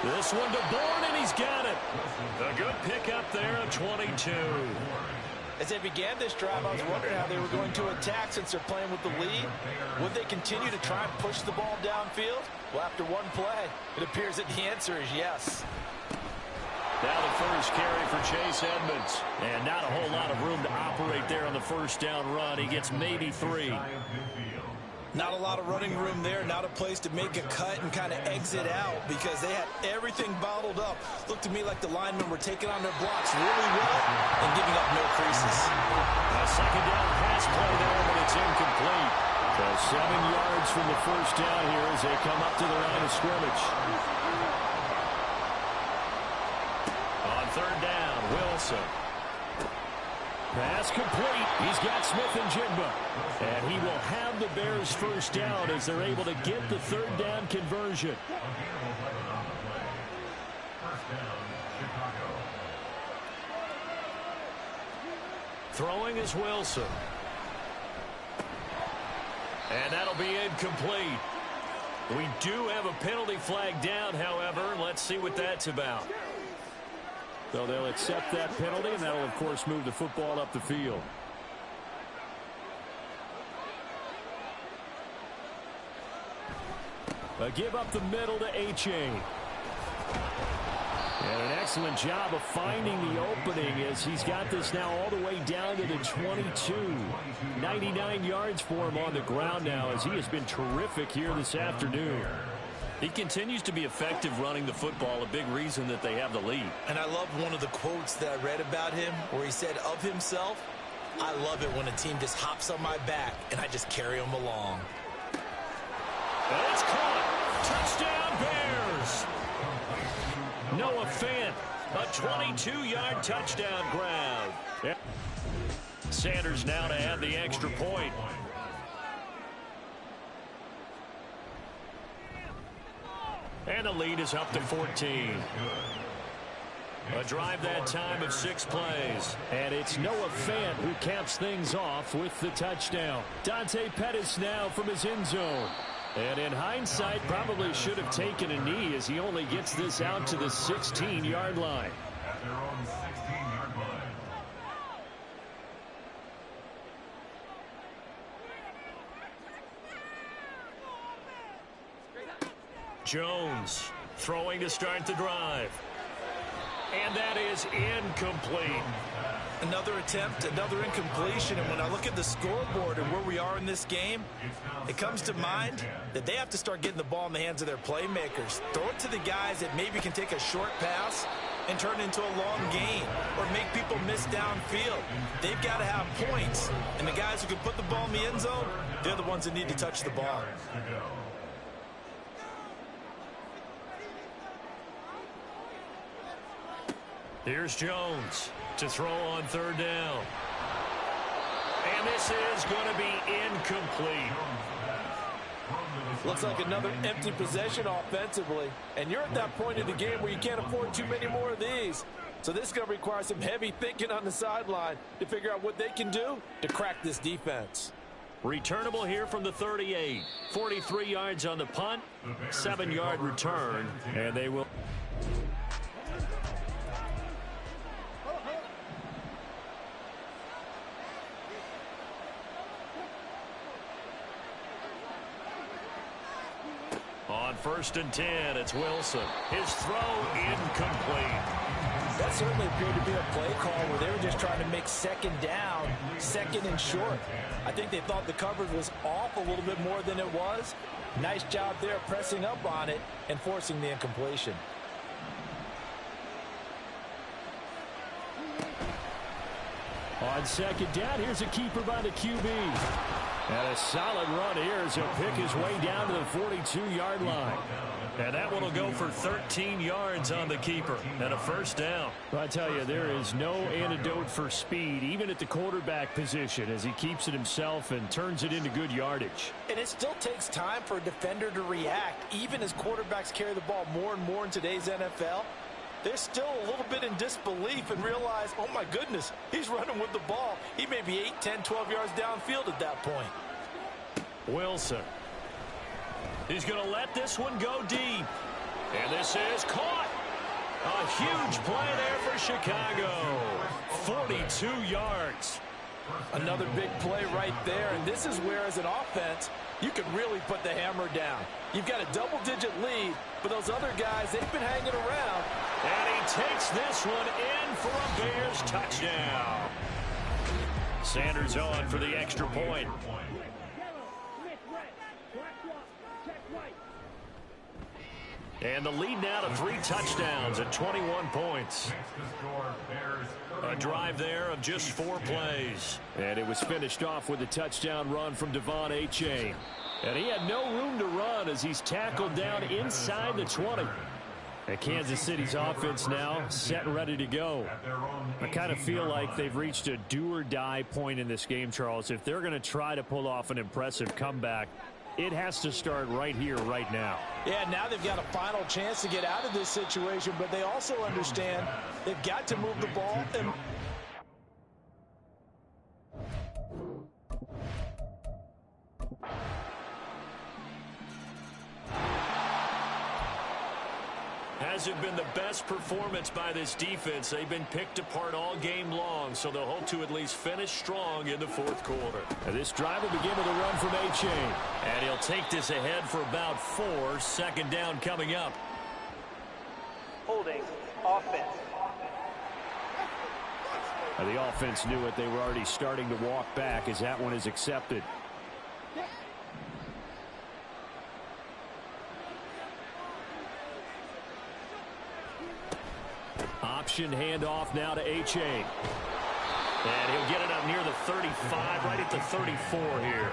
This one to Bourne, and he's got it. A good pickup there of 22. As they began this drive, I was wondering how they were going to attack since they're playing with the lead. Would they continue to try and push the ball downfield? Well, after one play, it appears that the answer is yes. Now the first carry for Chase Edmonds. And not a whole lot of room to operate there on the first down run. He gets maybe 3. Not a lot of running room there, not a place to make a cut and kind of exit out because they had everything bottled up. Looked to me like the linemen were taking on their blocks really well and giving up no creases. A second down pass play there, but it's incomplete. So 7 yards from the first down here as they come up to the line of scrimmage. On third down, Wilson. Pass complete. He's got Smith and Jigba. And he will have the Bears first down as they're able to get the third down conversion. Throwing is Wilson. And that'll be incomplete. We do have a penalty flag down, however. Let's see what that's about. So they'll accept that penalty, and that'll, of course, move the football up the field. A give up the middle to H.A. And an excellent job of finding the opening as he's got this now all the way down to the 22. 99 yards for him on the ground now as he has been terrific here this afternoon. He continues to be effective running the football, a big reason that they have the lead. And I love one of the quotes that I read about him where he said of himself, I love it when a team just hops on my back and I just carry them along. And it's caught. Touchdown Bears. Noah Fant, a 22-yard touchdown grab. Yep. Sanders now to add the extra point. And the lead is up to 14. A drive that time of 6 plays. And it's Noah Fant who caps things off with the touchdown. Dante Pettis now from his end zone. And in hindsight, probably should have taken a knee as he only gets this out to the 16-yard line. At their own 16-yard line. Jones throwing to start the drive. And that is incomplete. Another attempt, another incompletion, and when I look at the scoreboard and where we are in this game, it comes to mind that they have to start getting the ball in the hands of their playmakers. Throw it to the guys that maybe can take a short pass and turn it into a long gain or make people miss downfield. They've got to have points, and the guys who can put the ball in the end zone, they're the ones that need to touch the ball. Here's Jones to throw on third down. And this is going to be incomplete. Looks like another empty possession offensively. And you're at that point in the game where you can't afford too many more of these. So this is going to require some heavy thinking on the sideline to figure out what they can do to crack this defense. Returnable here from the 38. 43 yards on the punt. 7-yard return. And they will... On 1st and 10, it's Wilson. His throw incomplete. That certainly appeared to be a play call where they were just trying to make second down, second and short. I think they thought the coverage was off a little bit more than it was. Nice job there pressing up on it and forcing the incompletion. On second down, here's a keeper by the QB. And a solid run here as he'll pick his way down to the 42-yard line. And that one will go for 13 yards on the keeper and a first down. I tell you, there is no antidote for speed, even at the quarterback position, as he keeps it himself and turns it into good yardage. And it still takes time for a defender to react, even as quarterbacks carry the ball more and more in today's NFL. They're still a little bit in disbelief and realize, oh my goodness, he's running with the ball. He may be 8, 10, 12 yards downfield at that point. Wilson. He's going to let this one go deep. And this is caught. A huge play there for Chicago. 42 yards. Another big play right there. And this is where, as an offense, you can really put the hammer down. You've got a double-digit lead, but those other guys, they've been hanging around. And he takes this one in for a Bears touchdown. Sanders on for the extra point. And the lead now to 3 touchdowns at 21 points. A drive there of just 4 plays. And it was finished off with a touchdown run from Devon Achane. And he had no room to run as he's tackled down inside the 20. And Kansas City's offense now set and ready to go. I kind of feel like they've reached a do-or-die point in this game, Charles. If they're going to try to pull off an impressive comeback, it has to start right here, right now. Yeah, now they've got a final chance to get out of this situation, but they also understand they've got to move the ball. And hasn't been the best performance by this defense. They've been picked apart all game long, so they'll hope to at least finish strong in the 4th quarter. And this drive will begin with a run from Achane. And he'll take this ahead for about 4. 2nd down coming up. Holding. Offense. And the offense knew it. They were already starting to walk back as that one is accepted. Option handoff now to Achane. And he'll get it up near the 35, right at the 34 here.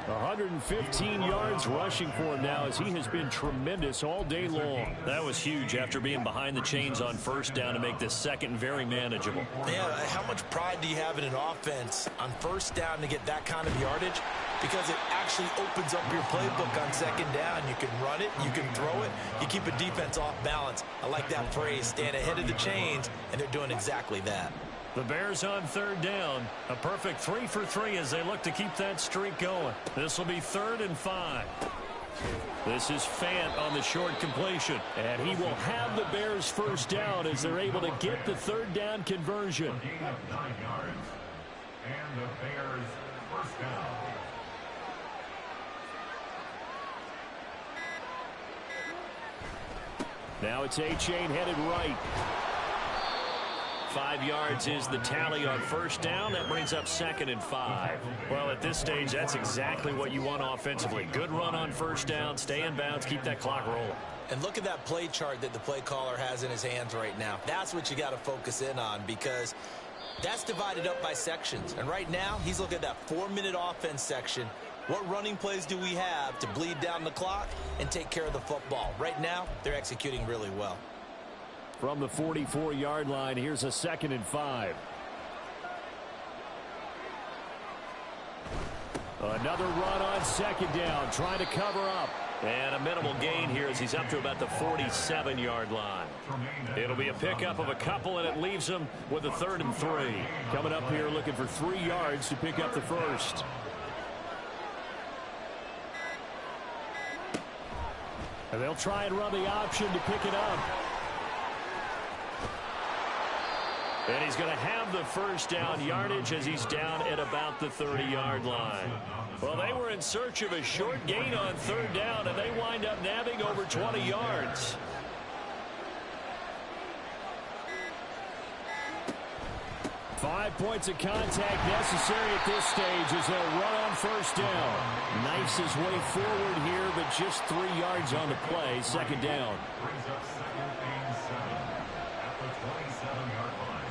115 yards rushing for him now as he has been tremendous all day long. That was huge after being behind the chains on 1st down to make this 2nd very manageable. Yeah, how much pride do you have in an offense on 1st down to get that kind of yardage? Because it actually opens up your playbook on 2nd down. You can run it, you can throw it, you keep a defense off balance. I like that phrase, stand ahead of the chains, and they're doing exactly that. The Bears on 3rd down. A perfect 3 for 3 as they look to keep that streak going. This will be 3rd and 5. This is Fant on the short completion. And he will have the Bears 1st down as they're able to get the 3rd down conversion. A gain of 9 yards. And the Bears 1st down. Now it's Achane headed right. 5 yards is the tally on 1st down. That brings up 2nd and 5. Well, at this stage, that's exactly what you want offensively. Good run on 1st down, stay in bounds, keep that clock rolling. And look at that play chart that the play caller has in his hands right now. That's what you got to focus in on, because that's divided up by sections. And right now, he's looking at that 4-minute offense section. What running plays do we have to bleed down the clock and take care of the football? Right now, they're executing really well. From the 44-yard line, here's a 2nd and 5. Another run on 2nd down, trying to cover up. And a minimal gain here as he's up to about the 47-yard line. It'll be a pickup of a couple, and it leaves him with a 3rd and 3. Coming up here looking for 3 yards to pick up the 1st. And they'll try and run the option to pick it up. And he's going to have the 1st down yardage as he's down at about the 30-yard line. Well, they were in search of a short gain on 3rd down, and they wind up nabbing over 20 yards. Five points of contact necessary at this stage as they'll run on 1st down. Knifes his way forward here, but just 3 yards on the play. 2nd down. Brings up 2nd and 7 at the 27-yard line.